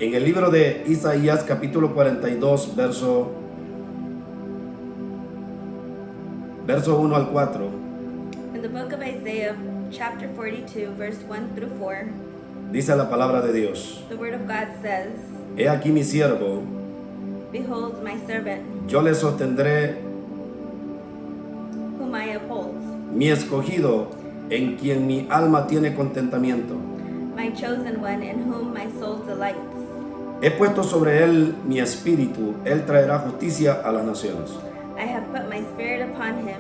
En el libro de Isaías capítulo 42, verso 1 al 4, In the book of Isaiah, chapter 42, verse 1 through 4, dice la palabra de Dios: the word of God says, He aquí mi siervo, Behold my servant, yo le sostendré, whom I uphold, mi escogido, en quien mi alma tiene contentamiento. my chosen one, in whom my soul delights. He puesto sobre él mi espíritu, él traerá justicia a las naciones. I have put my spirit upon him.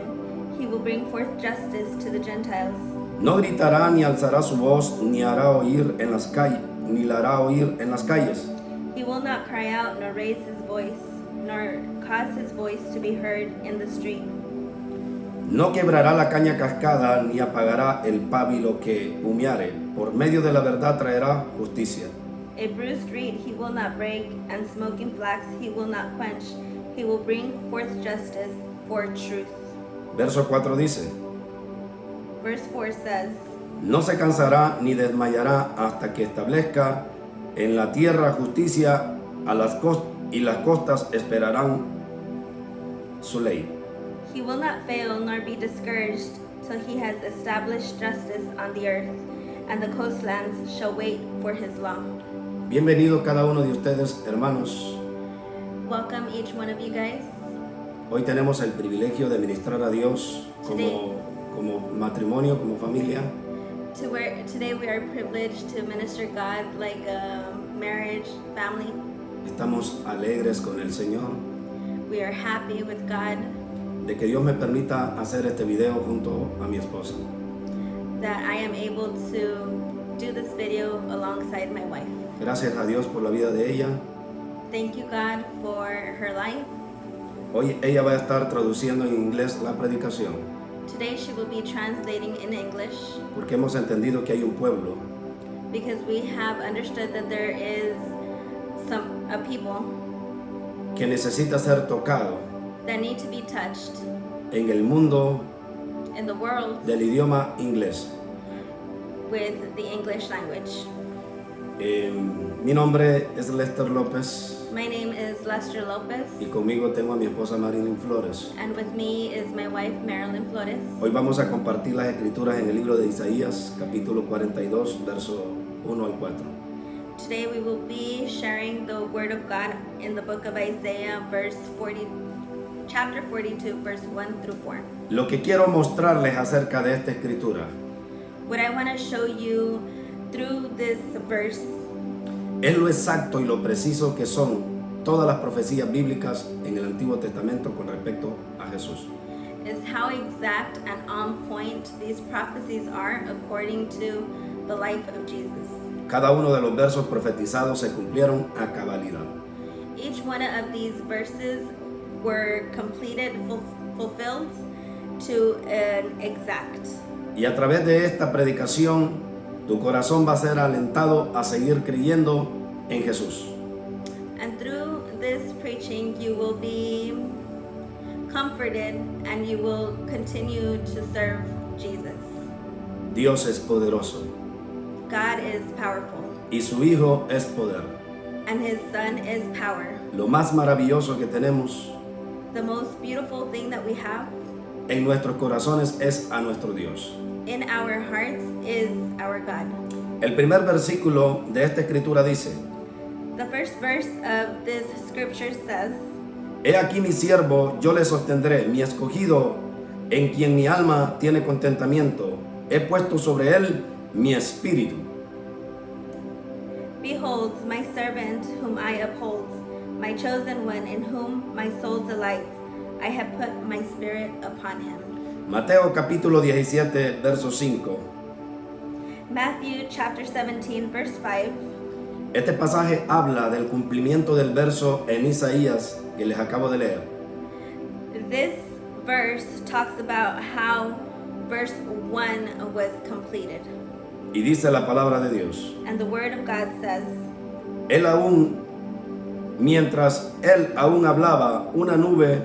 He will bring forth justice to the Gentiles. No gritará ni alzará su voz, ni hará oír en las calles, ni la hará oír en las calles. He will not cry out, nor raise his voice, nor cause his voice to be heard in the street. No quebrará la caña cascada, ni apagará el pábilo que humeare. Por medio de la verdad traerá justicia. A bruised reed he will not break, and smoking flax he will not quench. He will bring forth justice for truth. Verso 4 dice: Verse 4 says, No se cansará ni desmayará hasta que establezca en la tierra justicia y las costas esperarán su ley. He will not fail nor be discouraged till he has established justice on the earth, and the coastlands shall wait for his law. Bienvenido cada uno de ustedes, hermanos. Welcome each one of you guys. Hoy tenemos el privilegio de ministrar a Dios como matrimonio, como familia. Today we are privileged to minister God like a marriage, family. Estamos alegres con el Señor We are happy with God de que Dios me permita hacer este video junto a mi esposa. that I am able to do this video alongside my wife. Gracias a Dios por la vida de ella. Thank you, God, for her life. Hoy ella va a estar traduciendo en inglés la predicación, Today she will be translating in English porque hemos entendido que hay un pueblo because we have understood that there is a people que necesita ser tocado that need to be touched en el mundo in the world del idioma inglés. with the English language. Mi nombre es Lester López My name is Lester Lopez, y conmigo tengo a mi esposa Marilyn Flores. and with me is my wife Marilyn Flores. Hoy vamos a compartir las escrituras en el libro de Isaías, capítulo 42, verso 1 al 4. Today we will be sharing the word of God in the book of Isaiah, chapter 42, verse 1 through 4. Lo que quiero mostrarles acerca de esta escritura What I want to show you through this verse es lo exacto y lo preciso que son todas las profecías bíblicas en el Antiguo Testamento con respecto a Jesús. is how exact and on point these prophecies are according to the life of Jesus. Cada uno de los versos profetizados se cumplieron a cabalidad. Each one of these verses were completed, fulfilled to an exact. Y a través de esta predicación, tu corazón va a ser alentado a seguir creyendo en Jesús. And through this preaching, you will be comforted and you will continue to serve Jesus. Dios es poderoso God is powerful, y su Hijo es poder. and his Son is power. Lo más maravilloso que tenemos The most beautiful thing that we have en nuestros corazones es a nuestro Dios. in our hearts is our God. El primer versículo de esta escritura dice: The first verse of this scripture says, He aquí mi siervo, yo le sostendré, mi escogido, en quien mi alma tiene contentamiento. He puesto sobre él mi espíritu. Behold, my servant whom I uphold, my chosen one in whom my soul delights. I have put my spirit upon him. Mateo capítulo 17, verso 5. Matthew chapter 17, verse 5. Este pasaje habla del cumplimiento del verso en Isaías que les acabo de leer. This verse talks about how verse 1 was completed. Y dice la palabra de Dios: And the word of God says, mientras él aún hablaba, una nube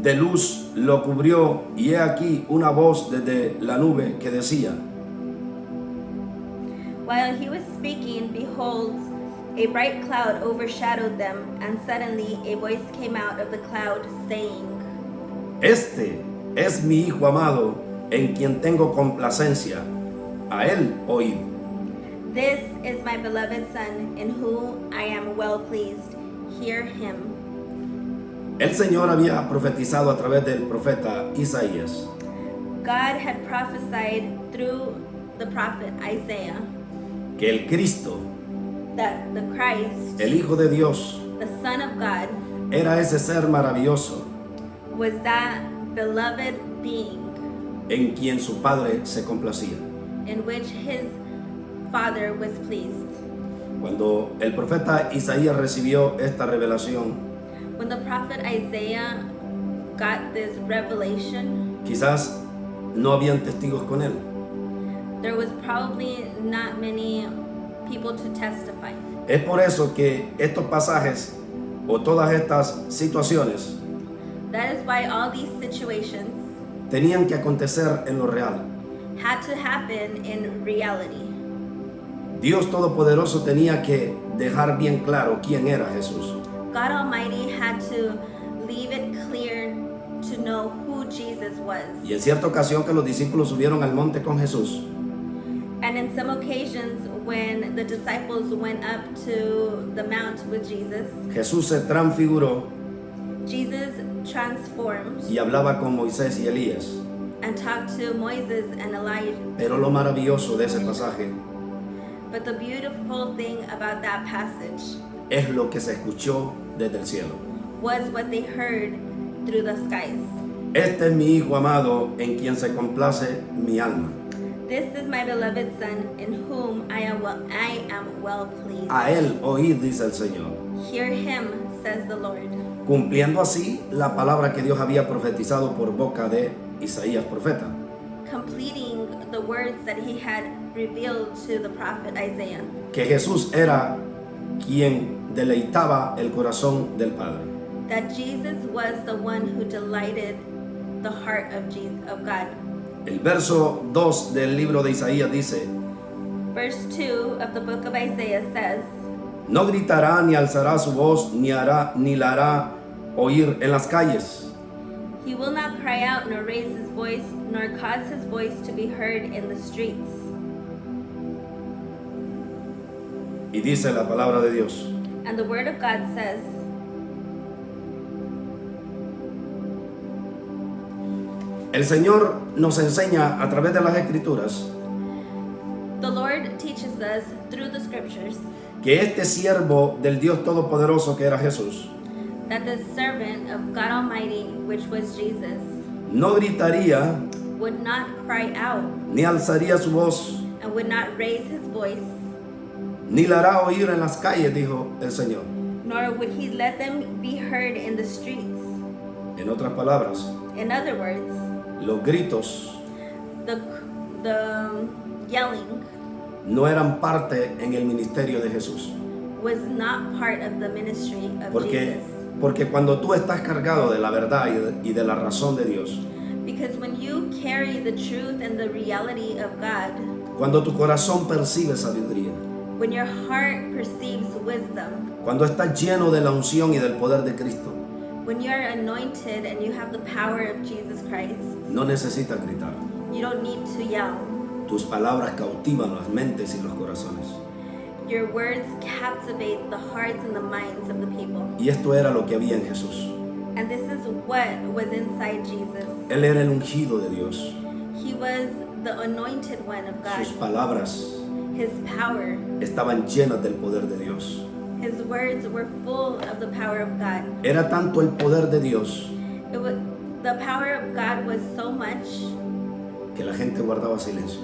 de luz lo cubrió, y he aquí una voz desde la nube que decía: While he was speaking, behold, A bright cloud overshadowed them, and suddenly a voice came out of the cloud saying, Este es mi Hijo amado, en quien tengo complacencia. A él oíd. This is my beloved Son, in whom I am well pleased. Hear him. El Señor había profetizado a través del profeta Isaías God had prophesied through the prophet Isaiah que el Cristo, that the Christ, el Hijo de Dios, the Son of God, era ese ser maravilloso was that beloved being en quien su Padre se complacía. in which his Father was pleased. Cuando el profeta Isaías recibió esta revelación, When the prophet Isaiah got this revelation, quizás no habían testigos con él. there was probably not many people to testify. Es por eso que estos pasajes o todas estas situaciones That is why all these situations tenían que acontecer en lo real. had to happen in reality. Dios Todopoderoso tenía que dejar bien claro quién era Jesús. God Almighty had to leave it clear to know who Jesus was. Y en cierta ocasión que los discípulos subieron al monte con Jesús, And in some occasions when the disciples went up to the mount with Jesus, Jesús se transfiguró Jesus transformed y hablaba con Moisés y Elías. and talked to Moses and Elijah. Pero lo maravilloso de ese pasaje But the beautiful thing about that passage es lo que se escuchó desde el cielo. was what they heard through the skies. Este es mi Hijo amado, en quien se complace mi alma. This is my beloved Son, in whom I am well pleased. A él oíd, dice el Señor. Hear him, says the Lord. Cumpliendo así la palabra que Dios había profetizado por boca de Isaías profeta. Completing the words that he had revealed to the prophet Isaiah. Que Jesús era quien deleitaba el corazón del Padre. That Jesus was the one who delighted the heart of God. El verso 2 del libro de Isaías dice: Verse 2 of the book of Isaiah says, No gritará ni alzará su voz ni la hará oír en las calles. He will not cry out nor raise his voice nor cause his voice to be heard in the streets. Y dice la palabra de Dios: And the word of God says, El Señor nos enseña a través de las Escrituras the Lord teaches us through the scriptures que este siervo del Dios Todopoderoso que era Jesús that the servant of God Almighty, which was Jesus, no gritaría would not cry out ni alzaría su voz and would not raise his voice, ni la hará oír en las calles, dijo el Señor. nor would he let them be heard in the streets. En otras palabras, In other words, los gritos the yelling no eran parte en el ministerio de Jesús. was not part of the ministry of Jesus. Porque cuando tú estás cargado de la verdad y de la razón de Dios, Because when you carry the truth and the reality of God, cuando tu corazón percibe sabiduría, when your heart perceives wisdom, cuando estás lleno de la unción y del poder de Cristo, when you are anointed and you have the power of Jesus Christ, no necesitas gritar. you don't need to yell. Tus palabras cautivan las mentes y los corazones. Your words captivate the hearts and the minds of the people. Y esto era lo que había en Jesús. And this is what was inside Jesus. Él era el ungido de Dios. He was the anointed one of God. Sus palabras His power, estaban llenas del poder de Dios. his words were full of the power of God. Era tanto el poder de Dios The power of God was so much que la gente guardaba silencio.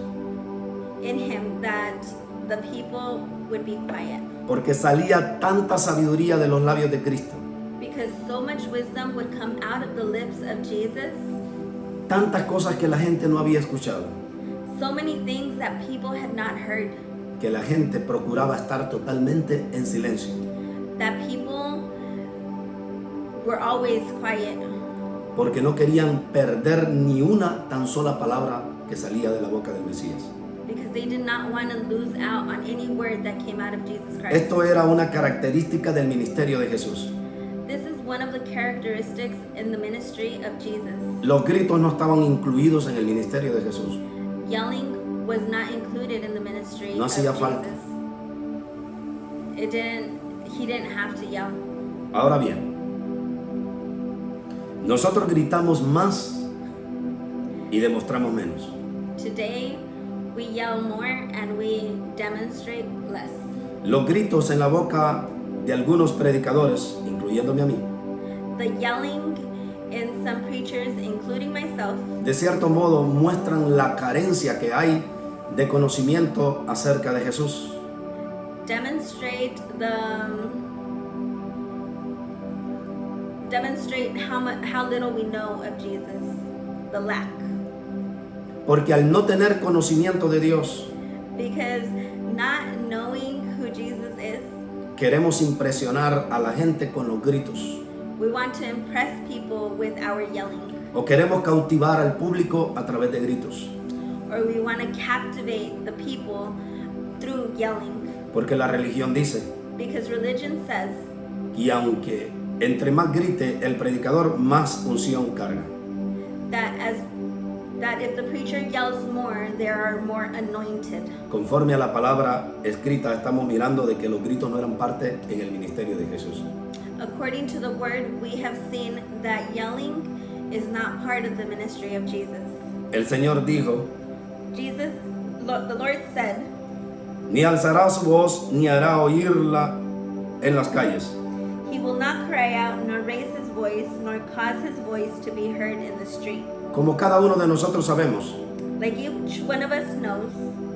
in him that the people would be quiet. Porque salía tanta sabiduría de los labios de Cristo. Because so much wisdom would come out of the lips of Jesus. Tantas cosas que la gente no había escuchado. So many things that people had not heard. Que la gente procuraba estar totalmente en silencio. That people were always quiet. Porque no querían perder ni una tan sola palabra que salía de la boca del Mesías. because they did not want to lose out on any word that came out of Jesus Christ. Esto era una característica del ministerio de Jesús. This is one of the characteristics in the ministry of Jesus. Los gritos no estaban incluidos en el ministerio de Jesús. Yelling was not included in the ministry No of hacía Jesus. falta. He didn't have to yell. Ahora bien, nosotros gritamos más y demostramos menos. Today, we yell more and we demonstrate less. Los gritos en la boca de algunos predicadores, incluyéndome a mí, The yelling in some preachers, including myself, de cierto modo muestran la carencia que hay de conocimiento acerca de Jesús. demonstrate how little we know of Jesus, the lack. Porque al no tener conocimiento de Dios, Because not knowing who Jesus is, queremos impresionar a la gente con los gritos. we want to impress people with our yelling, O queremos cautivar al público a través de gritos. or we want to captivate the people through yelling. Porque la religión dice, Because religion says y aunque entre más grite el predicador, más unción carga. that if the preacher yells more, there are more anointed. Conforme a la palabra escrita, estamos mirando de que los gritos no eran parte en el ministerio de Jesús. According to the word, we have seen that yelling is not part of the ministry of Jesus. El Señor dijo, The Lord said, ni alzará su voz, ni hará oírla en las calles. He will not cry out, nor raise his voice, nor cause his voice to be heard in the street. Como cada uno de nosotros sabemos, Like each one of us knows,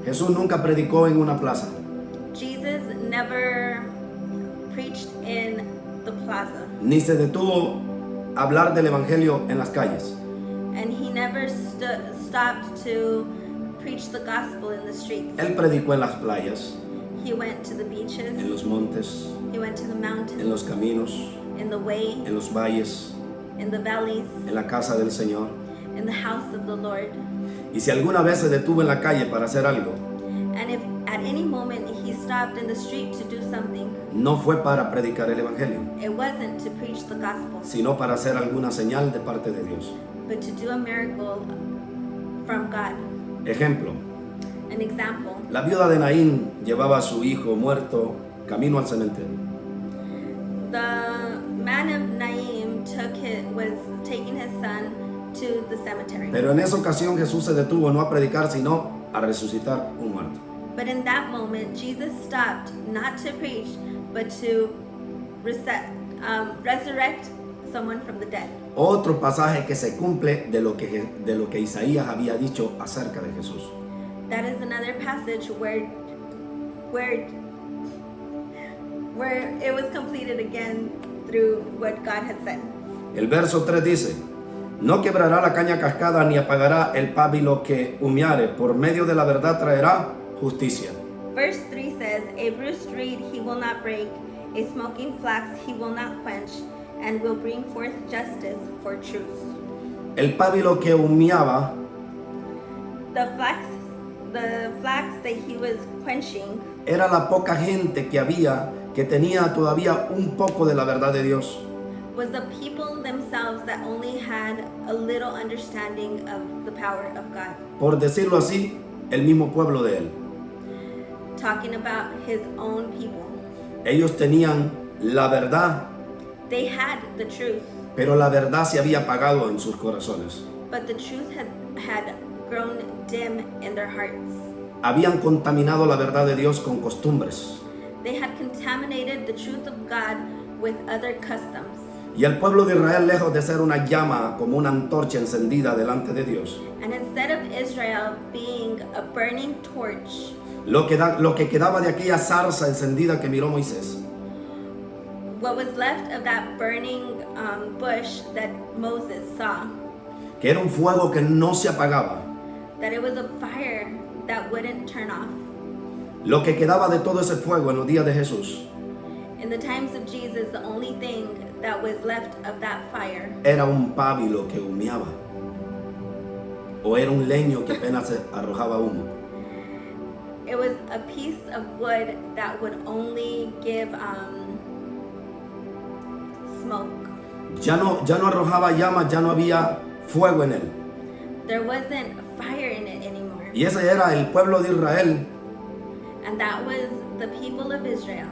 Jesús nunca predicó en una plaza. Jesus never preached in the plaza, Ni se detuvo a hablar del Evangelio en las calles. and he never stopped to preach the gospel in the streets. Él predicó en las playas, He went to the en beaches, los montes, he went to the en mountains, los caminos, in the way, en los valles, in the valleys, en la casa del Señor. in the house of the Lord. Y si alguna vez se detuvo en la calle para hacer algo, And if at any moment he stopped in the street to do something, no fue para predicar el Evangelio, it wasn't to preach the gospel, sino para hacer alguna señal de parte de Dios. but to do a miracle from God. Ejemplo, An example, la viuda de Naín llevaba a su hijo muerto camino al cementerio. the man of Naim was taking his son to the cemetery. Pero en esa ocasión Jesús se detuvo no a predicar, sino a resucitar un muerto. But in that moment, Jesus stopped not to preach, but to resurrect someone from the dead. Otro pasaje que se cumple de lo que Isaías había dicho acerca de Jesús. That is another passage where it was completed again through what God had said. El verso 3 dice, no quebrará la caña cascada ni apagará el pábilo que humeare, por medio de la verdad traerá justicia. Verse 3 says, a bruised reed he will not break, a smoking flax he will not quench, and will bring forth justice for truth. El pábilo que humeaba The flax that he was quenching era la poca gente que había que tenía todavía un poco de la verdad de Dios. was the people themselves that only had a little understanding of the power of God. Por decirlo así, el mismo pueblo de él. Talking about his own people. Ellos tenían la verdad, They had the truth, pero la verdad se había apagado en sus corazones. but the truth had grown dim in their hearts. Habían contaminado la verdad de Dios con costumbres. They had contaminated the truth of God with other customs. Y el pueblo de Israel, lejos de ser una llama como una antorcha encendida delante de Dios, And instead of Israel being a burning torch, lo que quedaba de aquella zarza encendida que miró Moisés, what was left of that burning bush that Moses saw, que era un fuego que no se apagaba, that it was a fire that wouldn't turn off. lo que quedaba de todo ese fuego en los días de Jesús, In the times of Jesus, the only thing that was left of that fire era un pábilo que humeaba, o era un leño que apenas se arrojaba humo. It was a piece of wood that would only give smoke. Ya no arrojaba llamas, ya no había fuego en él. There wasn't fire in it anymore. Y ese era el pueblo de Israel And that was the people of Israel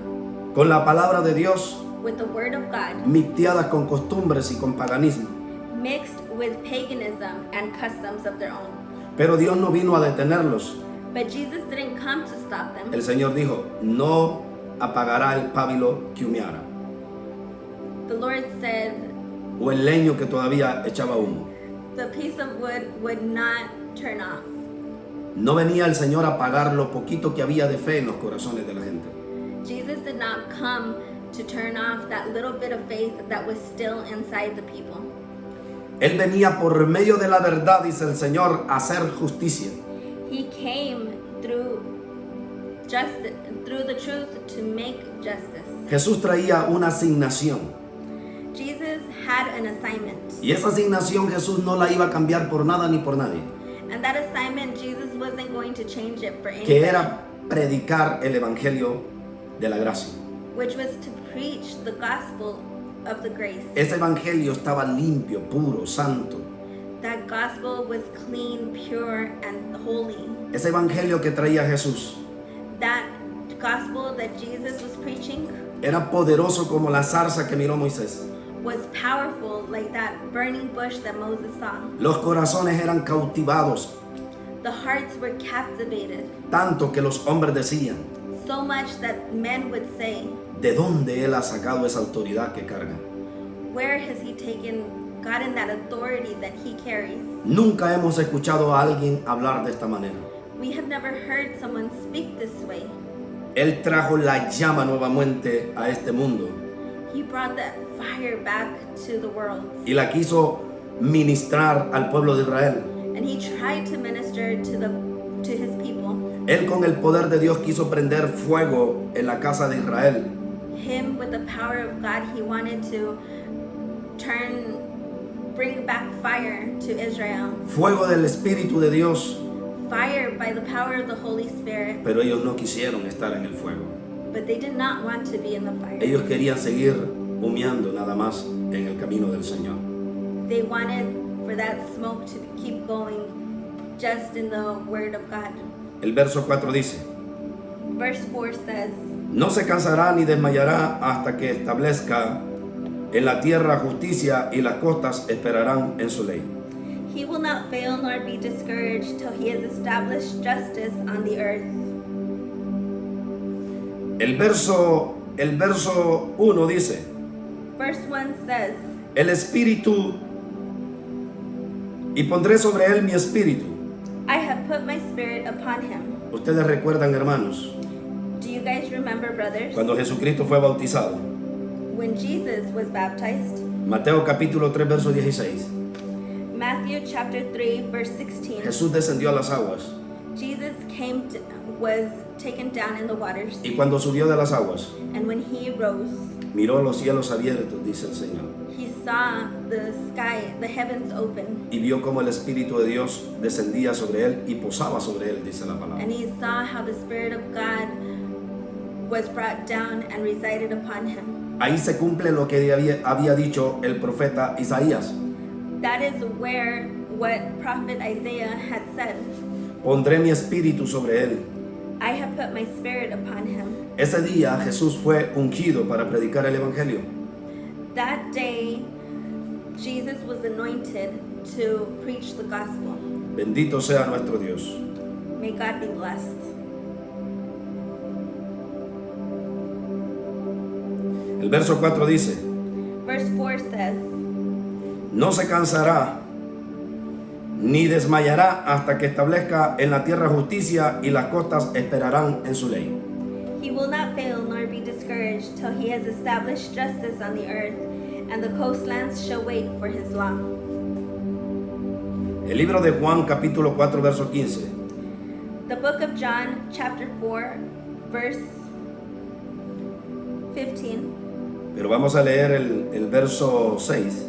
con la palabra de Dios with the word of God mixteadas con costumbres y con paganismo. mixed with paganism and customs of their own. Pero Dios no vino a detenerlos. But Jesus didn't come to stop them. El Señor dijo, no apagará el pábilo que humeara, The Lord said o el leño que todavía echaba humo. the piece of wood would not turn off. No venía el Señor a apagar lo poquito que había de fe en los corazones de la gente. Jesus did not come to turn off that little bit of faith that was still inside the people. Él venía por medio de la verdad, dice el Señor, a hacer justicia. He came through the truth to make justice. Jesús traía una asignación. Jesus had an assignment. Y esa asignación Jesús no la iba a cambiar por nada ni por nadie. And that assignment, Jesus wasn't going to change it for Que anybody. era predicar el evangelio de la gracia. Which was to preach the gospel of the grace. Ese evangelio estaba limpio, puro, santo. That gospel was clean, pure, and holy. Ese evangelio que traía Jesús That gospel that Jesus was preaching era poderoso como la zarza que miró Moisés. was powerful like that burning bush that Moses saw. Los corazones eran cautivados, The hearts were captivated, tanto que los hombres decían, so much that men would say, ¿de dónde él ha sacado esa autoridad que carga? where has he gotten that authority that he carries? Nunca hemos escuchado a alguien hablar de esta manera. We have never heard someone speak this way. Él trajo la llama nuevamente a este mundo He brought that fire back to the world. y la quiso ministrar al pueblo de Israel. And he tried to minister to his people. Él con el poder de Dios quiso prender fuego en la casa de Israel. Him with the power of God, he wanted to bring back fire to Israel. Fuego del Espíritu de Dios. Fire by the power of the Holy Spirit. Pero ellos no quisieron estar en el fuego. But they did not want to be in the fire. Ellos querían seguir humeando nada más en el camino del Señor. They wanted for that smoke to keep going just in the word of God. El verso 4 dice, Verse 4 says, no se cansará ni desmayará hasta que establezca en la tierra justicia y las costas esperarán en su ley. he will not fail nor be discouraged till he has established justice on the earth. El verso 1 dice, Verse 1 says, el Espíritu, y pondré sobre él mi espíritu. I have put my spirit upon him. Ustedes recuerdan, hermanos, Do you guys remember, brothers, cuando Jesucristo fue bautizado. when Jesus was baptized? Mateo capítulo 3, verso 16. Matthew chapter 3, verse 16. Jesús descendió a las aguas, Jesus was taken down in the waters, y cuando subió de las aguas, and when he rose, miró los cielos abiertos, dice el Señor, he saw the sky, the heavens open, y vio como el Espíritu de Dios descendía sobre él y posaba sobre él, dice la palabra. and he saw how the Spirit of God was brought down and resided upon him. Ahí se cumple lo que había dicho el profeta Isaías. That is where what prophet Isaiah had said, Pondré mi espíritu sobre él. I have put my spirit upon him. Ese día Jesús fue ungido para predicar el evangelio. That day, Jesus was anointed to preach the gospel. Bendito sea nuestro Dios. May God be blessed. El verso 4 dice, Verse 4 says, no se cansará ni desmayará hasta que establezca en la tierra justicia y las costas esperarán en su ley. he will not fail nor be discouraged till he has established justice on the earth, and the coastlands shall wait for his law. El libro de Juan capítulo 4 verso 15 The book of John, chapter 4, verse 15. pero vamos a leer el verso 6.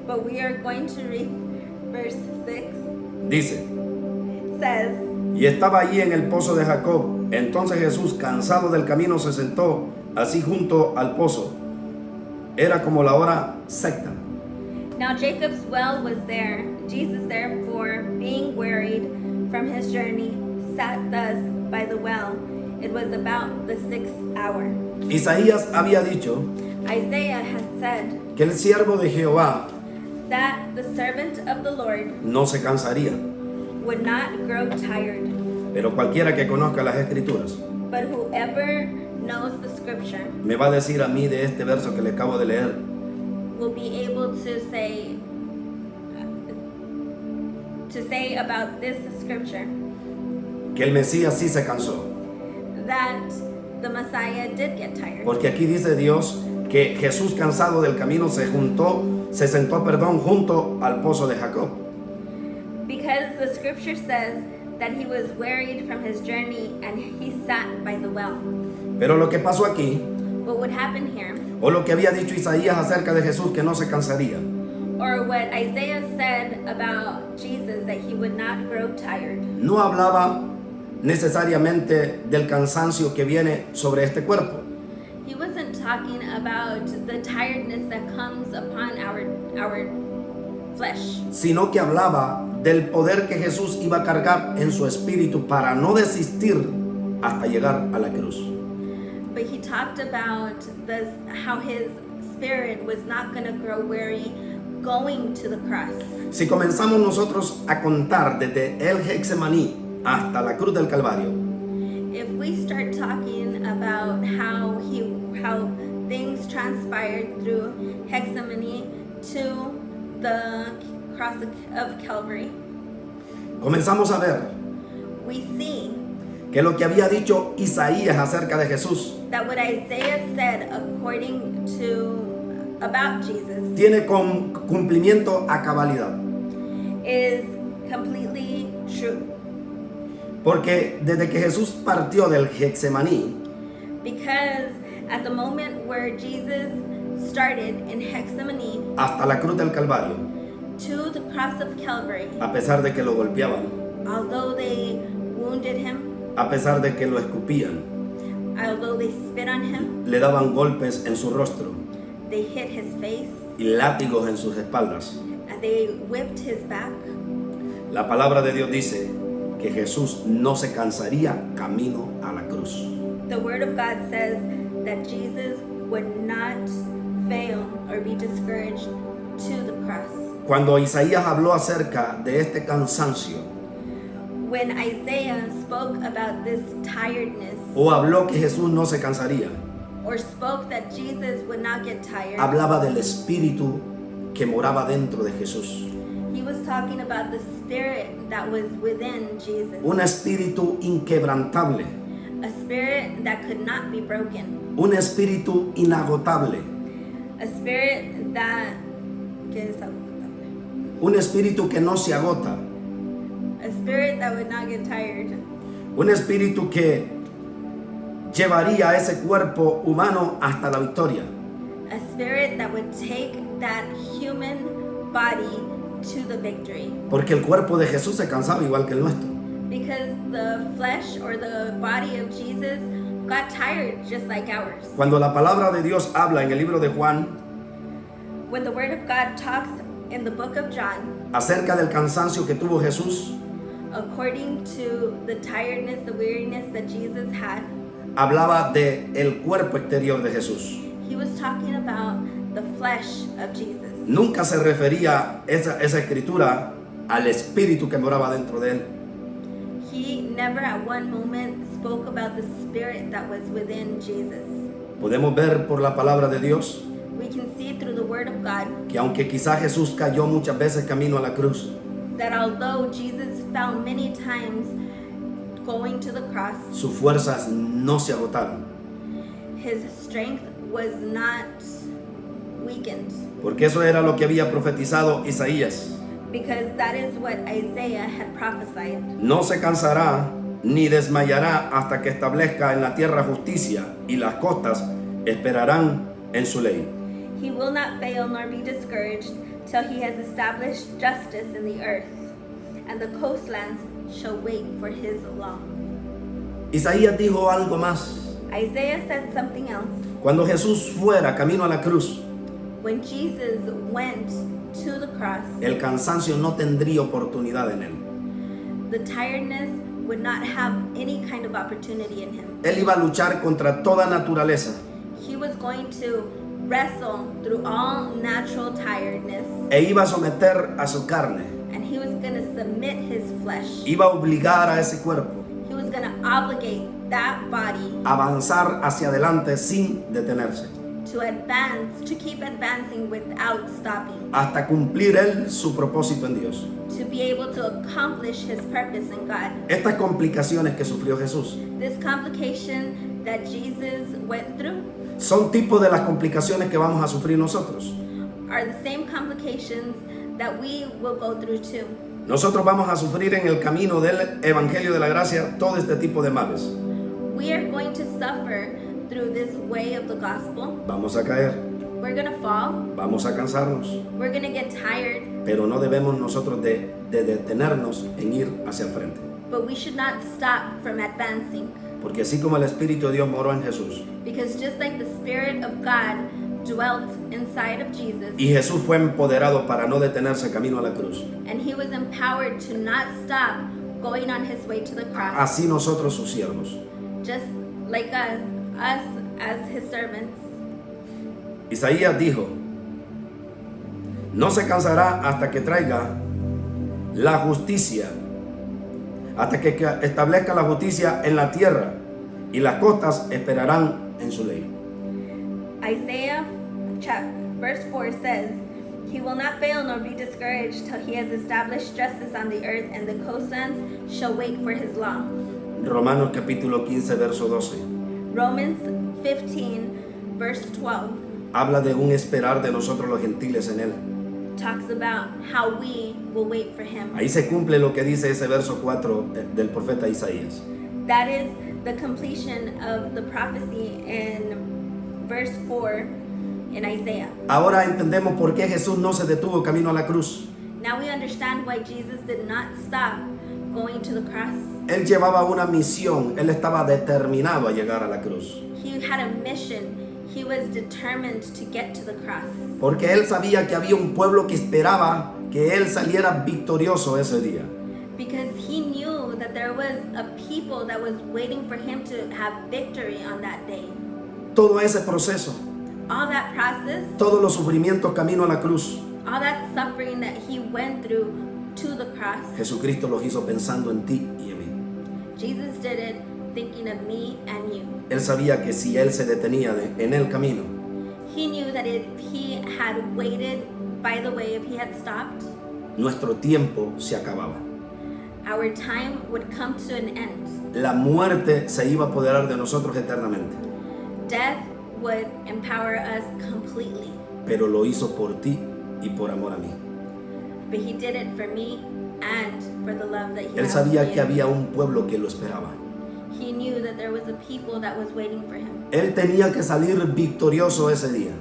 But we are going to read verse 6. Dice, Says, y estaba allí en el pozo de Jacob. Entonces Jesús, cansado del camino, se sentó así junto al pozo. Era como la hora sexta. Now Jacob's well was there. Jesus, therefore, being wearied from his journey, sat thus by the well. It was about the 6th hour. Isaías había dicho Isaiah has said que el siervo de Jehová that the servant of the Lord no se cansaría. would not grow tired. Pero cualquiera que conozca las escrituras But whoever knows the scripture me va a decir a mí de este verso que le acabo de leer will be able to say about this scripture que el Mesías sí se cansó. that the Messiah did get tired. Porque aquí dice Dios que Jesús, cansado del camino, se sentó, junto al pozo de Jacob. Because the scripture says that he was wearied from his journey and he sat by the well. Pero lo que pasó aquí, What would happen here, o lo que había dicho Isaías acerca de Jesús, que no se cansaría, or what Isaiah said about Jesus, that he would not grow tired, no hablaba necesariamente del cansancio que viene sobre este cuerpo, he wasn't talking about the tiredness that comes upon our flesh, sino que hablaba del poder que Jesús iba a cargar en su espíritu para no desistir hasta llegar a la cruz. but he talked about how his spirit was not going to grow weary going to the cross. Si comenzamos nosotros a contar desde el Getsemaní hasta la cruz del Calvario, If we start talking about how things transpired through Gethsemane to the cross of Calvary, comenzamos a ver we see que lo que había dicho Isaías acerca de Jesús that what Isaiah said about Jesus tiene cumplimiento a cabalidad. is completely true. Porque desde que Jesús partió del Getsemaní Because at the moment where Jesus started in Gethsemane hasta la cruz del Calvario, to the cross of Calvary, a pesar de que lo golpeaban, although they wounded him, a pesar de que lo escupían, although they spit on him, le daban golpes en su rostro they hit his face, y látigos en sus espaldas, and they whipped his back, la palabra de Dios dice que Jesús no se cansaría camino a la cruz. the word of God says that Jesus would not fail or be discouraged to the cross. Cuando Isaías habló acerca de este cansancio, When Isaiah spoke about this tiredness, o habló que Jesús no se cansaría, or spoke that Jesus would not get tired, hablaba del espíritu que moraba dentro de Jesús. he was talking about the spirit that was within Jesus, Un espíritu inquebrantable, a spirit that could not be broken, un espíritu inagotable, a spirit that un espíritu que no se agota, a spirit that would not get tired, un espíritu que llevaría a ese cuerpo humano hasta la victoria. a spirit that would take that human body to the victory. Porque el cuerpo de Jesús se cansaba igual que el nuestro. Because the flesh or the body of Jesus got tired just like ours. Cuando la palabra de Dios habla en el libro de Juan When the word of God talks in the book of John, acerca del cansancio que tuvo Jesús, according to the tiredness, the weariness that Jesus had, hablaba de el cuerpo exterior de Jesús. he was talking about the flesh of Jesus. Nunca se refería esa escritura al espíritu que moraba dentro de él. He never at one moment spoke about the spirit that was within Jesus. Podemos ver por la palabra de Dios We can see through the word of God que aunque quizá Jesús cayó muchas veces camino a la cruz, that although Jesus fell many times going to the cross, sus fuerzas no se agotaron. his strength was not weakened, Porque eso era lo que había profetizado Isaías. because that is what Isaiah had prophesied. No se cansará ni desmayará hasta que establezca en la tierra justicia, y las costas esperarán en su ley. He will not fail nor be discouraged till he has established justice in the earth, and the coastlands shall wait for his law. Isaías dijo algo más. Isaiah said something else. Cuando Jesús fuera camino a la cruz, When Jesus went to the cross, el cansancio no tendría oportunidad en él. the tiredness would not have any kind of opportunity in him. Él iba a luchar contra toda naturaleza He was going to wrestle through all natural tiredness, e iba a someter a su carne. and he was going to submit his flesh. Iba a obligar a ese cuerpo He was going to obligate that body a avanzar hacia adelante sin detenerse, to advance, to keep advancing without stopping, hasta cumplir él su propósito en Dios. to be able to accomplish his purpose in God. Estas complicaciones que sufrió Jesús This complication that Jesus went through son tipos de las complicaciones que vamos a sufrir nosotros. are the same complications that we will go through too. Nosotros vamos a sufrir en el camino del Evangelio de la Gracia todo este tipo de males. We are going to suffer through this way of the gospel. Vamos a caer, We're going to fall. vamos a cansarnos, We're going to get tired, pero no debemos nosotros de detenernos en ir hacia el frente. but we should not stop from advancing. Porque así como el Espíritu de Dios moró en Jesús Because just like the Spirit of God dwelt inside of Jesus, y Jesús fue empoderado para no detenerse camino a la cruz, and he was empowered to not stop going on his way to the cross, así nosotros sus siervos. just like us as his servants. Isaías dijo, no se cansará hasta que traiga la justicia, hasta que establezca la justicia en la tierra, y las costas esperarán en su ley. Isaiah verse 4 says, "He will not fail nor be discouraged till he has established justice on the earth, and the coastlands shall wait for his law." Romanos capítulo 15, verso 12. Romans 15 verse 12 Habla de un esperar de nosotros los gentiles en él. talks about how we will wait for him. Ahí se cumple lo que dice ese verso 4 del profeta Isaías. That is the completion of the prophecy in verse 4 in Isaiah. Ahora entendemos por qué Jesús no se detuvo camino a la cruz. Now we understand why Jesus did not stop going to the cross. Él llevaba una misión, él estaba determinado a llegar a la cruz. He had a mission. He was determined to get to the cross Porque él sabía que había un pueblo que esperaba que él saliera victorioso ese día. because he knew that there was a people that was waiting for him to have victory on that day. Todo ese proceso, All that process, todos los sufrimientos camino a la cruz, all that suffering that he went through to the cross, Jesucristo los hizo pensando en ti y en mí. Jesus did it thinking of me and you. Él sabía que si él se detenía en el camino, He knew that if he had waited by the way, if he had stopped, nuestro tiempo se acababa. our time would come to an end. La muerte se iba a apoderar de nosotros eternamente. Death would empower us completely. Pero lo hizo por ti y por amor a mí. But he did it for me and for the love that he Él has sabía for que me. había un pueblo que lo esperaba. He knew that there was a people that was waiting for him. Él tenía que salir victorioso ese día.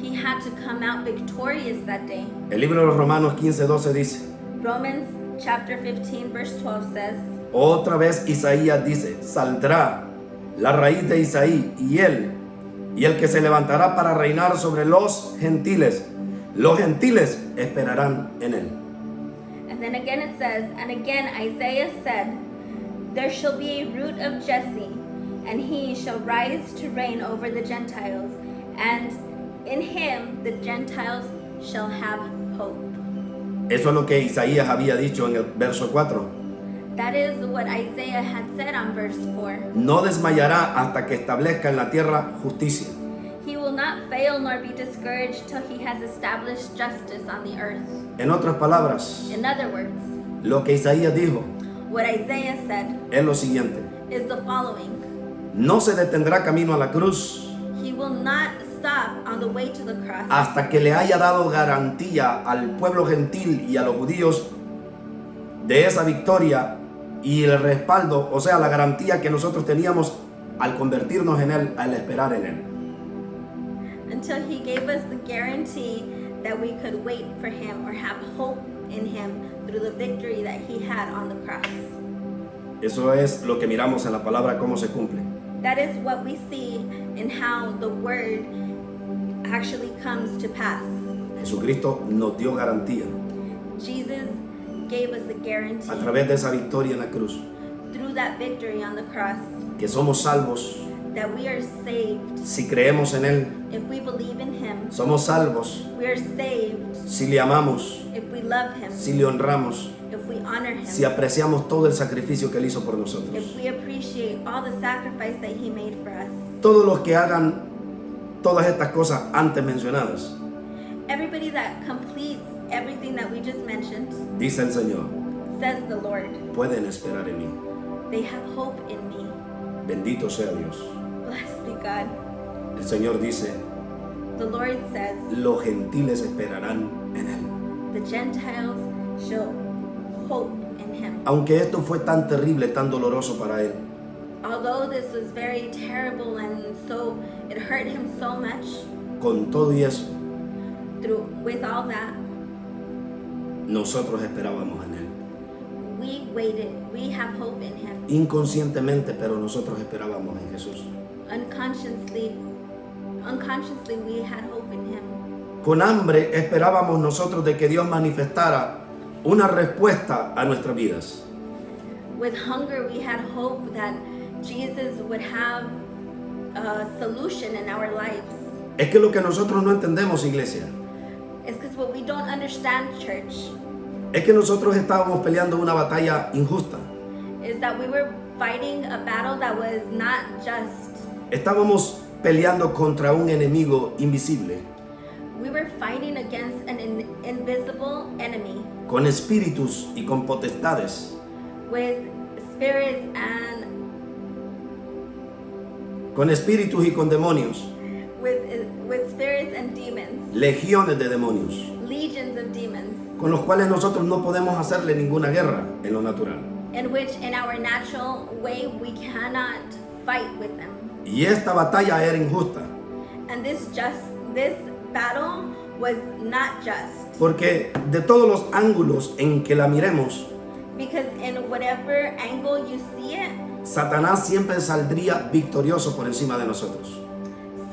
He had to come out victorious that day. El libro de los Romanos 15:12 dice, Romans chapter 15 verse 12 says, otra vez Isaías dice, saldrá la raíz de Isaí y el que se levantará para reinar sobre los gentiles. Los gentiles esperarán en él. and then again it says, and again Isaiah said, there shall be a root of Jesse, and he shall rise to reign over the Gentiles, and in him the Gentiles shall have hope. Eso es lo que Isaías había dicho en el verso 4. That is what Isaiah had said on verse 4. No desmayará hasta que establezca en la tierra justicia. He will not fail nor be discouraged till he has established justice on the earth. En otras palabras, In other words, lo que Isaías dijo what Isaiah said es lo siguiente. is the following. No se detendrá camino a la cruz He will not stop on the way to the cross hasta que le haya dado garantía al pueblo gentil y a los judíos de esa victoria y el respaldo, o sea, la garantía que nosotros teníamos al convertirnos en él, al esperar en él. until he gave us the guarantee that we could wait for him or have hope in him through the victory that he had on the cross. Eso es lo que miramos en la palabra, cómo se cumple. That is what we see in how the word actually comes to pass. Jesucristo nos dio garantía Jesus gave us a guarantee a través de esa victoria en la cruz, through that victory on the cross que somos salvos that we are saved si creemos en Él. if we believe in Him. Somos salvos We are saved si le amamos, if we love Him, si le honramos, if we honor Him, si apreciamos todo el sacrificio que Él hizo por nosotros. if we appreciate all the sacrifice that He made for us. Todos los que hagan todas estas cosas antes mencionadas, Everybody that completes everything that we just mentioned, dice el Señor, says the Lord, pueden esperar en mí. they have hope in me. Bendito sea Dios. Blessed be God. El Señor dice, The Lord says, los gentiles esperarán en Él. the Gentiles shall hope in Him. Aunque esto fue tan terrible, tan doloroso para Él, Although this was very terrible and so it hurt Him so much, con todo y eso, with all that, nosotros esperábamos en Él. we waited. We have hope in Him. Inconscientemente, pero nosotros esperábamos en Jesús. Unconsciously, we had hope in Him. Con hambre esperábamos nosotros de que Dios manifestara una respuesta a nuestras vidas. With hunger, we had hope that Jesus would have a solution in our lives. Es que lo que nosotros no entendemos, iglesia, It's because what we don't understand, church, es que nosotros estábamos peleando una batalla injusta. is that we were fighting a battle that was not just. Estábamos peleando contra un enemigo invisible, We were fighting against an invisible enemy con espíritus y con potestades, with spirits and con espíritus y con demonios, with spirits and demons, legiones de demonios, legions of demons, con los cuales nosotros no podemos hacerle ninguna guerra en lo natural. in which in our natural way we cannot fight with them. Y esta batalla era injusta, And this battle was not just, porque de todos los ángulos en que la miremos, because in whatever angle you see it, Satanás siempre saldría victorioso por encima de nosotros.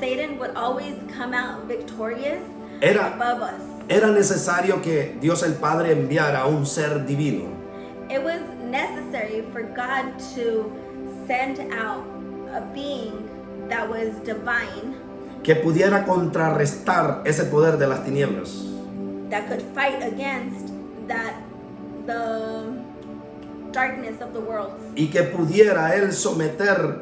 Satan would always come out victorious Era, above us. era necesario que Dios el Padre enviara a un ser divino It was necessary for God to send out a being that was divine, que pudiera contrarrestar ese poder de las tinieblas, that could fight against the darkness of the world, y que pudiera él someter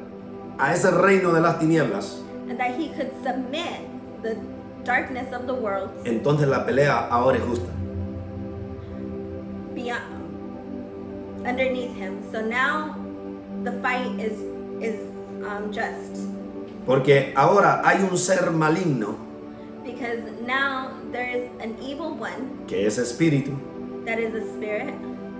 a ese reino de las tinieblas. and that he could submit the darkness of the world Entonces la pelea ahora es justa. beyond underneath him. So now the fight is just, Porque ahora hay un ser maligno because now there is an evil one que es espíritu, that is a spirit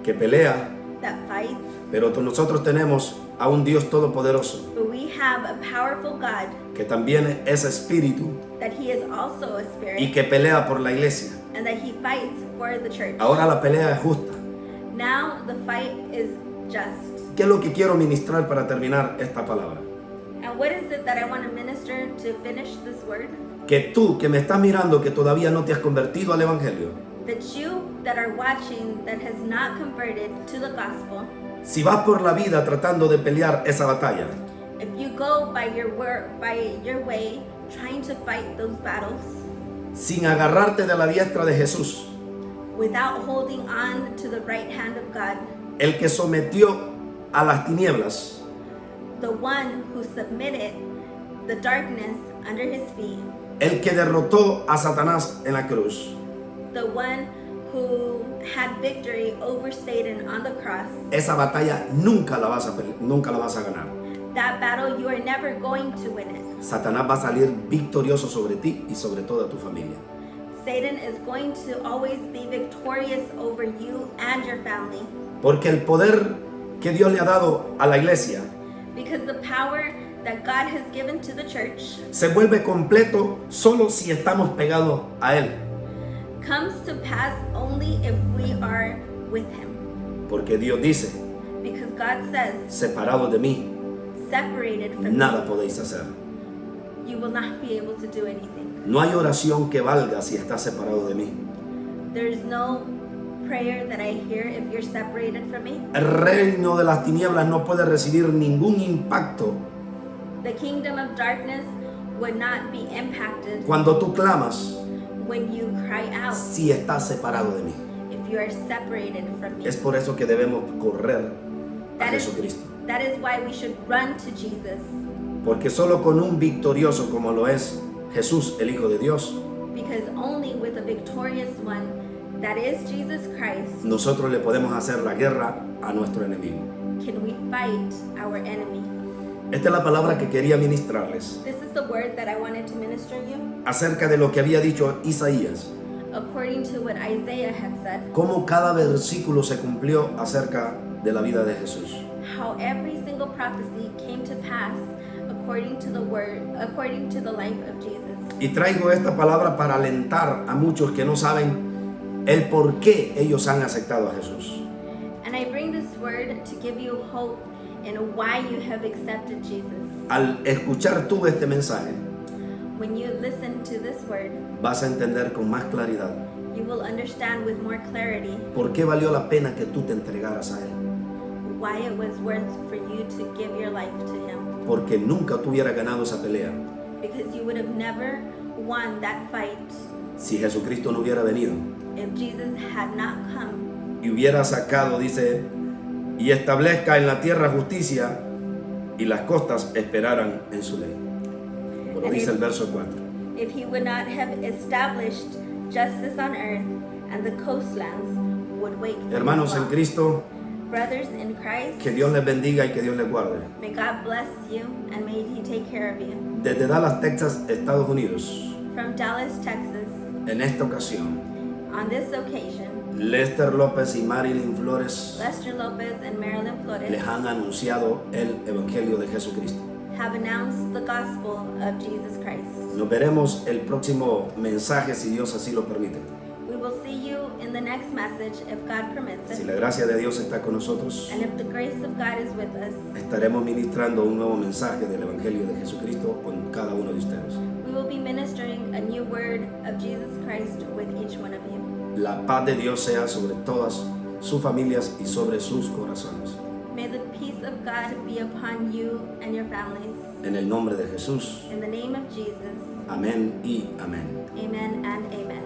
que pelea, that fights, pero nosotros tenemos a un Dios todopoderoso but we have a powerful God que también es espíritu that He is also a y spirit que pelea por la iglesia. and that He fights for the church. Ahora la pelea es justa. Now the fight is just. ¿Qué es lo que quiero ministrar para terminar esta palabra? And what is it that I want to minister to finish this word? Que tú que me estás mirando, que todavía no te has convertido al evangelio, That you that are watching that has not converted to the gospel, si vas por la vida tratando de pelear esa batalla, if you go by your way trying to fight those battles sin agarrarte de la diestra de Jesús, without holding on to the right hand of God, el que sometió a las tinieblas, the one who submitted the darkness under His feet, el que derrotó a Satanás en la cruz, the one who had victory over Satan on the cross, esa batalla nunca la vas a ganar. that battle you are never going to win it. Satanás va a salir victorioso sobre ti y sobre toda tu familia. Satan is going to always be victorious over you and your family, Porque el poder que Dios le ha dado a la iglesia because the power that God has given to the church se vuelve completo solo si estamos pegados a Él. comes to pass only if we are with Him. Porque Dios dice, Because God says, separados de mí, separated from nada me, podéis hacer. you will not be able to do anything. No hay oración que valga si estás separado de mí. There is no prayer that I hear if you're separated from me. El reino de las tinieblas no puede recibir ningún impacto The kingdom of darkness would not be impacted cuando tú clamas when you cry out si estás separado de mí. if you are separated from me. Es por eso que debemos correr a That is, Jesucristo. that is why we should run to Jesus, Porque solo con un victorioso como lo es Jesús, el Hijo de Dios, because only with a victorious one, that is Jesus Christ, nosotros le podemos hacer la guerra a nuestro enemigo. can we fight our enemy. Esta es la palabra que quería ministrarles This is the word that I wanted to minister you, acerca de lo que había dicho Isaías, according to what Isaiah had said, cómo cada versículo se cumplió acerca de la vida de Jesús. how every single prophecy came to pass according to the word, according to the life of Jesus. Y traigo esta palabra para alentar a muchos que no saben el por qué ellos han aceptado a Jesús. And I bring this word to give you hope in why you have accepted Jesus. Al escuchar tú este mensaje, When you listen to this word, vas a entender con más claridad you will understand with more clarity por qué valió la pena que tú te entregaras a Él. why it was worth for you to give your life to Him. Porque nunca tú hubieras ganado esa pelea Because you would have never won that fight si Jesucristo no hubiera venido if Jesus had not come y hubiera sacado, dice, y establezca en la tierra justicia y las costas esperaran en su ley. Como dice el verso 4. if He would not have established justice on earth and the coastlands would wait for Hermanos His en law. Cristo, Brothers in Christ, que Dios les bendiga y que Dios les guarde. may God bless you and may He take care of you. Desde Dallas, Texas, Estados Unidos, From Dallas, Texas, en esta ocasión, on this occasion, Lester López y Marilyn Flores Lester Lopez and Marilyn Flores les han anunciado el Evangelio de Jesucristo. have announced the gospel of Jesus Christ. Nos veremos el próximo mensaje si Dios así lo permite. We will see you in the next message if God permits Si it. la gracia de Dios está con nosotros, And if the grace of God is with us, estaremos ministrando un nuevo mensaje del Evangelio de Jesucristo con cada uno de ustedes. we will be ministering a new word of Jesus Christ with each one of you. La paz de Dios sea sobre todas sus familias y sobre sus corazones. May the peace of God be upon you and your families. En el nombre de Jesús. In the name of Jesus, Amén y amén. amen and amen.